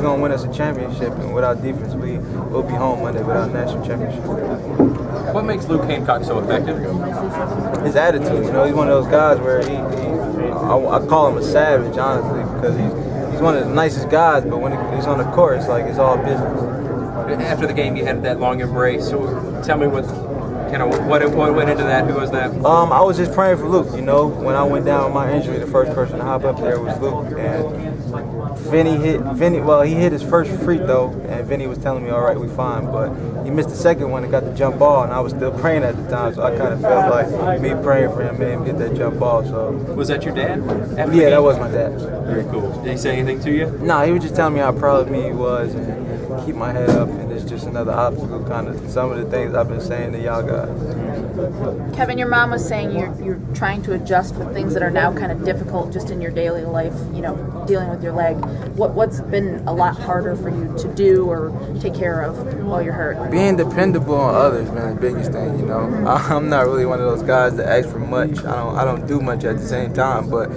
going to win us a championship, and without defense, we'll be home Monday without a national championship. What makes Luke Hancock so effective? His attitude. You know, he's one of those guys where I call him a savage, honestly, because he's one of the nicest guys, but when he's on the court, it's like it's all business. After the game, you had that long embrace. So tell me what went into that? Who was that? I was just praying for Luke. You know, when I went down with my injury, the first person to hop up there was Luke, and he hit his first free throw, and Vinny was telling me, all right, we fine, but he missed the second one and got the jump ball, and I was still praying at the time, so I kind of felt like me praying for him made him get that jump ball. So was that your dad? Yeah, that was my dad. Very cool. Did he say anything to you? No, he was just telling me how proud of me he was, and keep my head up, and it's just another obstacle, kind of some of the things I've been saying to y'all guys. Kevin, your mom was saying you're trying to adjust with things that are now kind of difficult just in your daily life, you know, dealing with your leg. What's been a lot harder for you to do or take care of while you're hurt? Being dependable on others, man, the biggest thing, you know. I'm not really one of those guys that ask for much. I don't do much at the same time, but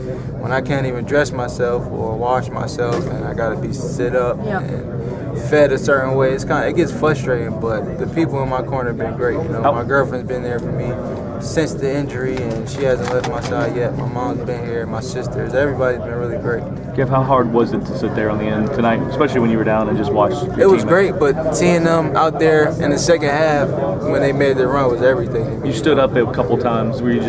when I can't even dress myself or wash myself and I gotta be sit up and fed a certain way, it gets frustrating, but the people in my corner have been great. You know, my girlfriend's been there for me since the injury, and she hasn't left my side yet. My mom's been here, my sisters, everybody's been really great. Kev, how hard was it to sit there on the end tonight, especially when you were down and just watch your team? It was great, but seeing them out there in the second half when they made their run was everything. You stood up a couple times where you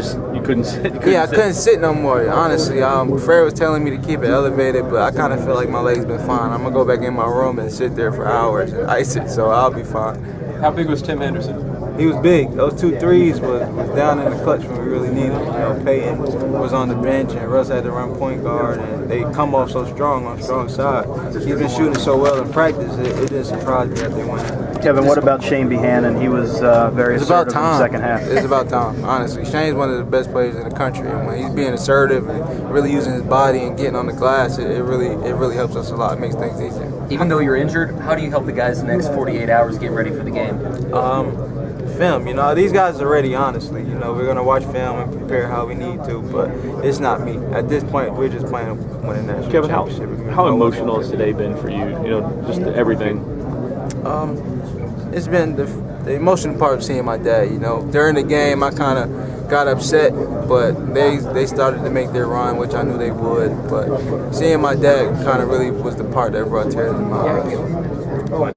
couldn't sit. I couldn't sit no more, honestly. Fred was telling me to keep it elevated, but I kind of feel like my leg's been fine. I'm going to go back in my room and sit there for hours and ice it, so I'll be fine. How big was Tim Anderson? He was big. Those 2 threes was down in the clutch when we really needed him. You know, Peyton was on the bench and Russ had to run point guard, and they come off so strong on the strong side. He's been shooting so well in practice, it didn't surprise me that they won. Kevin, what about Shane Behannon? He was very assertive in the second half. It's about time, honestly. Shane's one of the best players in the country, and when he's being assertive and really using his body and getting on the glass, it really helps us a lot. It makes things easier. Even though you're injured, how do you help the guys the next 48 hours get ready for the game? Film, you know, these guys are ready, honestly. You know, we're going to watch film and prepare how we need to, but it's not me. At this point, we're just playing to win a national Kevin, championship. how emotional has today been for you? You know, just everything. It's been the emotional part of seeing my dad, you know. During the game, I kind of got upset, but they started to make their run, which I knew they would. But seeing my dad kind of really was the part that brought tears in my eyes.